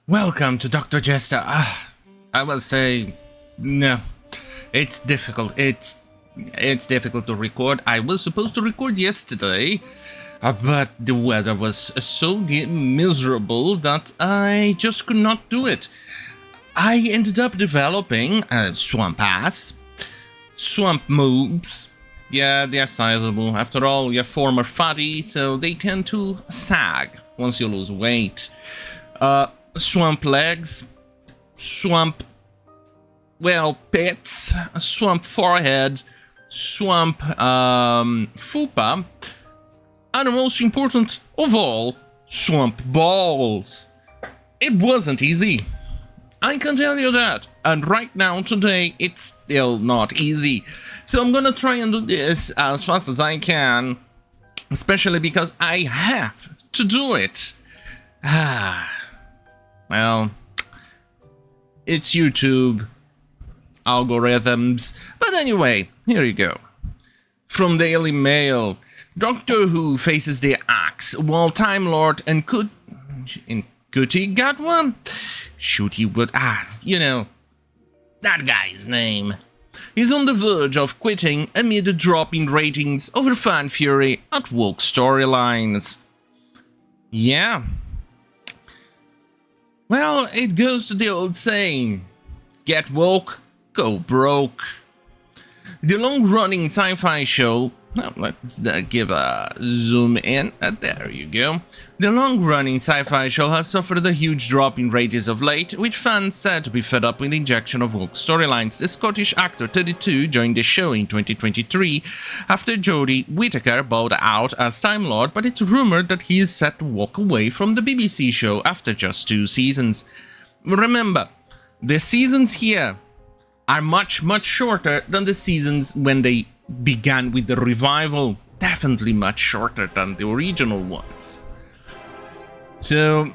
Welcome to Dr. Jester. I will say, no, it's difficult. It's difficult to record. I was supposed to record yesterday, but the weather was so miserable that I just could not do it. I ended up developing swamp ass, swamp moves. Yeah, they are sizable. After all, you're former fatty, so they tend to sag once you lose weight. Swamp legs, swamp, pits, swamp forehead, swamp fupa, and the most important of all, swamp balls. It wasn't easy. I can tell you that. And right now, today, it's still not easy. So I'm gonna try and do this as fast as I can, especially because I have to do it. Well, it's YouTube algorithms. But anyway, here you go. From Daily Mail, Doctor Who faces the axe while Time Lord and Ncuti Gatwa? Ncuti would, you know, that guy's name. He's on the verge of quitting amid a drop in ratings over fan fury at woke storylines. Yeah. Well, it goes to the old saying, get woke, go broke. The long-running sci-fi show, let's give a zoom in, there you go. The long-running sci-fi show has suffered a huge drop in ratings of late, with fans said to be fed up with the injection of woke storylines. The Scottish actor 32 joined the show in 2023 after Jodie Whittaker bowed out as Time Lord, but it's rumored that he is set to walk away from the BBC show after just 2 seasons. Remember, the seasons here are much shorter than the seasons when they began with the revival. Definitely much shorter than the original ones. So,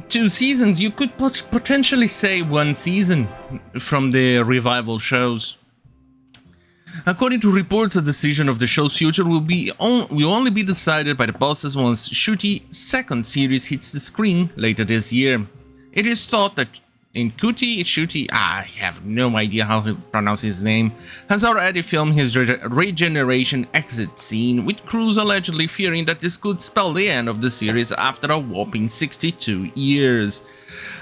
2 seasons, you could potentially say 1 season from the revival shows. According to reports, the decision of the show's future will only be decided by the bosses once Ncuti's second series hits the screen later this year. It is thought that Ncuti, I have no idea how to pronounce his name, has already filmed his regeneration exit scene, with crews allegedly fearing that this could spell the end of the series after a whopping 62 years.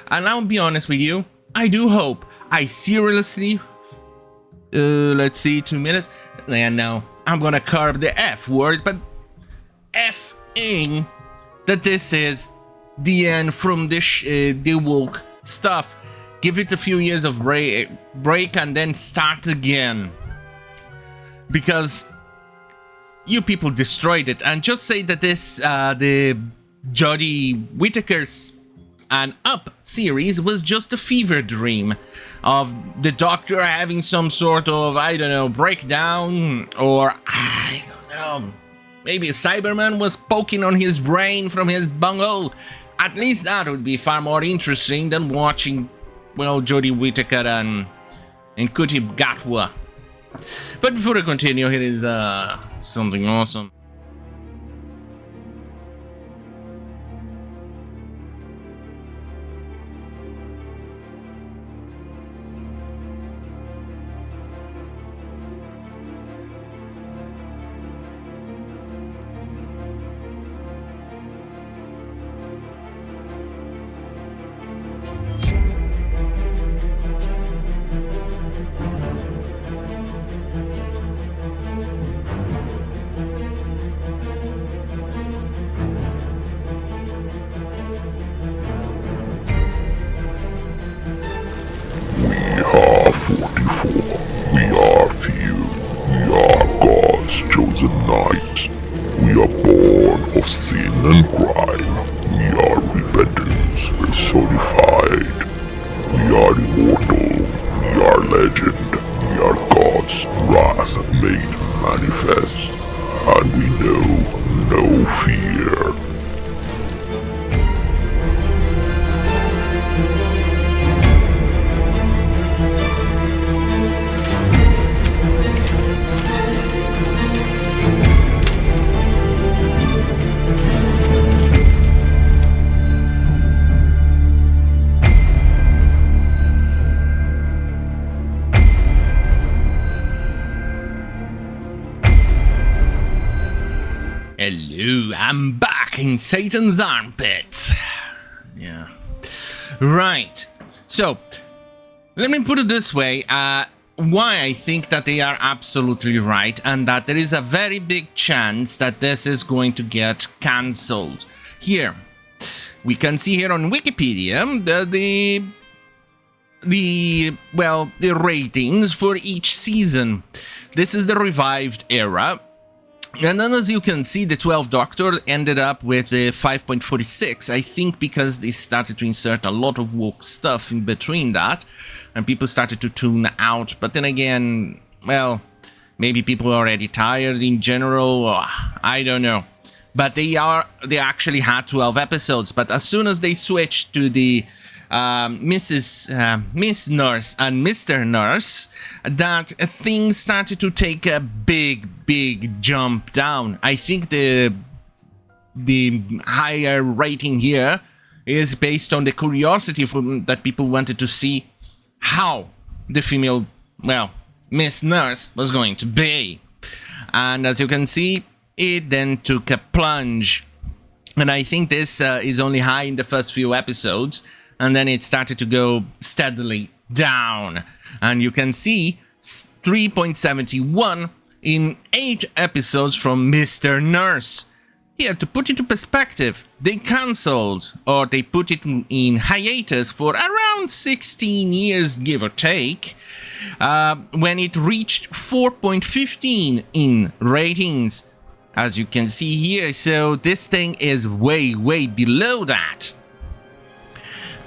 And I'll be honest with you, I do hope. I seriously, let's see, 2 minutes, and now I'm gonna carve the F word, but F-ing that this is the end from the woke stuff. Give it a few years of break and then start again, because you people destroyed it. And just say that this the Jodie Whittaker's and Up series was just a fever dream of the Doctor having some sort of, I don't know, breakdown, or I don't know, maybe a Cyberman was poking on his brain from his bunghole. At least that would be far more interesting than watching, well, Jodie Whittaker and Ncuti Gatwa. But before I continue, here is something awesome. Hello, I'm back in Satan's armpits. Yeah. Right. So, let me put it this way. Why I think that they are absolutely right, and that there is a very big chance that this is going to get cancelled. Here, we can see here on Wikipedia the ratings for each season. This is the revived era. And then, as you can see, the 12th Doctor ended up with a 5.46, I think because they started to insert a lot of woke stuff in between that, and people started to tune out. But then again, well, maybe people are already tired in general, or I don't know. But they actually had 12 episodes, but as soon as they switched to the Miss Nurse and Mr. Nurse, that things started to take a big jump down. I think the higher rating here is based on the curiosity that people wanted to see how the female, well, Miss Nurse was going to be. And as you can see, it then took a plunge. And I think this is only high in the first few episodes, and then it started to go steadily down. And you can see 3.71 in 8 episodes from MrNurse. Here, to put into perspective, they cancelled, or they put it in hiatus for around 16 years, give or take, when it reached 4.15 in ratings, as you can see here. So this thing is way below that.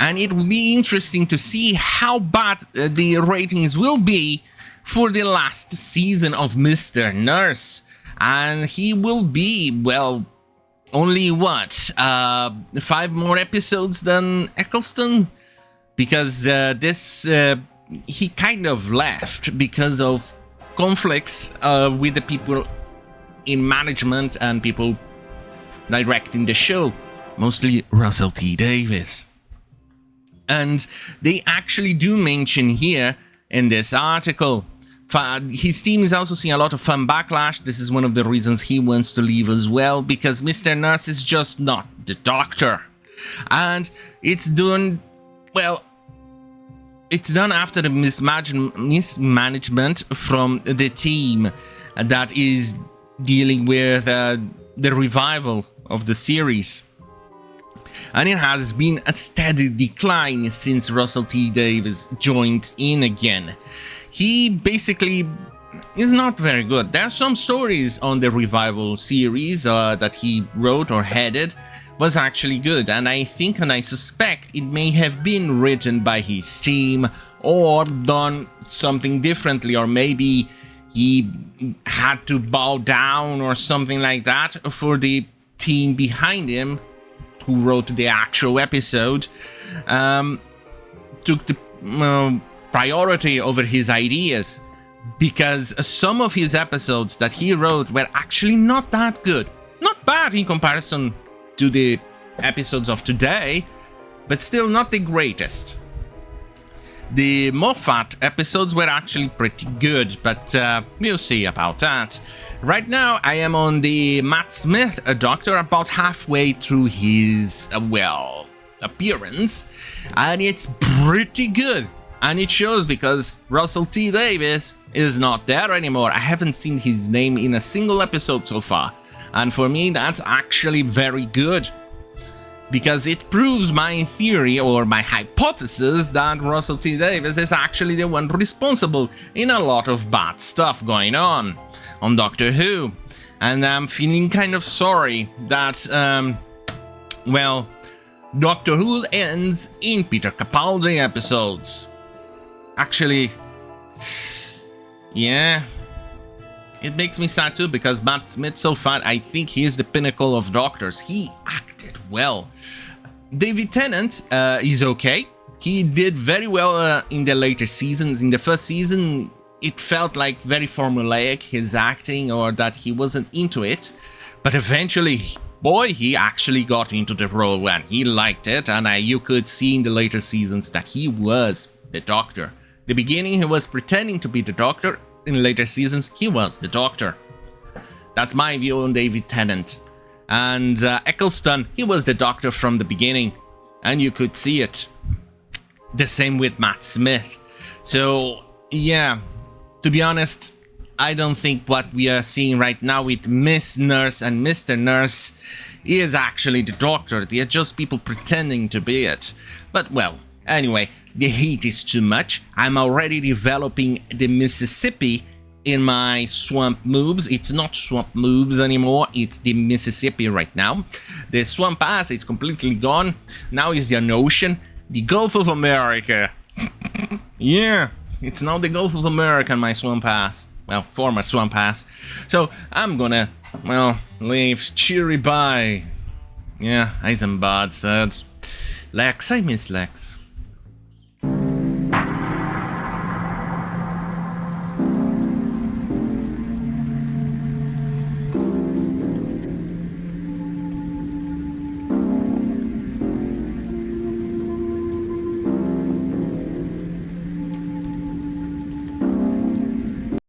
And it will be interesting to see how bad the ratings will be for the last season of MrNurse. And he will be, well, only what, 5 more episodes than Eccleston? Because he kind of left because of conflicts with the people in management and people directing the show, mostly Russell T Davies. And they actually do mention here in this article, his team is also seeing a lot of fan backlash. This is one of the reasons he wants to leave as well, because MrNurse is just not the Doctor. And it's done, well, it's done after the mismanagement from the team that is dealing with the revival of the series. And it has been a steady decline since Russell T Davies joined in again. He basically is not very good. There are some stories on the revival series that he wrote or headed was actually good, and I think and I suspect it may have been written by his team or done something differently, or maybe he had to bow down or something like that for the team behind him who wrote the actual episode, took the priority over his ideas, because some of his episodes that he wrote were actually not that good. Not bad in comparison to the episodes of today, but still not the greatest. The Moffat episodes were actually pretty good, but we'll see about that. Right now, I am on the Matt Smith Doctor, about halfway through his, appearance, and it's pretty good. And it shows because Russell T Davies is not there anymore. I haven't seen his name in a single episode so far. And for me, that's actually very good, because it proves my theory or my hypothesis that Russell T Davies is actually the one responsible in a lot of bad stuff going on Doctor Who. And I'm feeling kind of sorry that, Doctor Who ends in Peter Capaldi episodes. Actually, yeah, it makes me sad too, because Matt Smith so far, I think he is the pinnacle of doctors. He acted well. David Tennant is okay. He did very well in the later seasons. In the first season, it felt like very formulaic, his acting, or that he wasn't into it. But eventually, boy, he actually got into the role and he liked it. And you could see in the later seasons that he was the Doctor. The beginning, he was pretending to be the Doctor. In later seasons, he was the Doctor. That's my view on David Tennant. And Eccleston, he was the Doctor from the beginning, and you could see it. The same with Matt Smith. So, yeah, to be honest, I don't think what we are seeing right now with Miss Nurse and Mr. Nurse is actually the Doctor. They are just people pretending to be it. But, well, anyway, the heat is too much. I'm already developing the Mississippi in my swamp moves. It's not swamp moves anymore, it's the Mississippi right now. The swamp ass is completely gone. Now is the ocean, the Gulf of America. Yeah, it's now the Gulf of America in my swamp ass. Well, former swamp ass. So I'm gonna, well, leave cheery bye. Yeah, Eisenbad said. Lex, I miss Lex.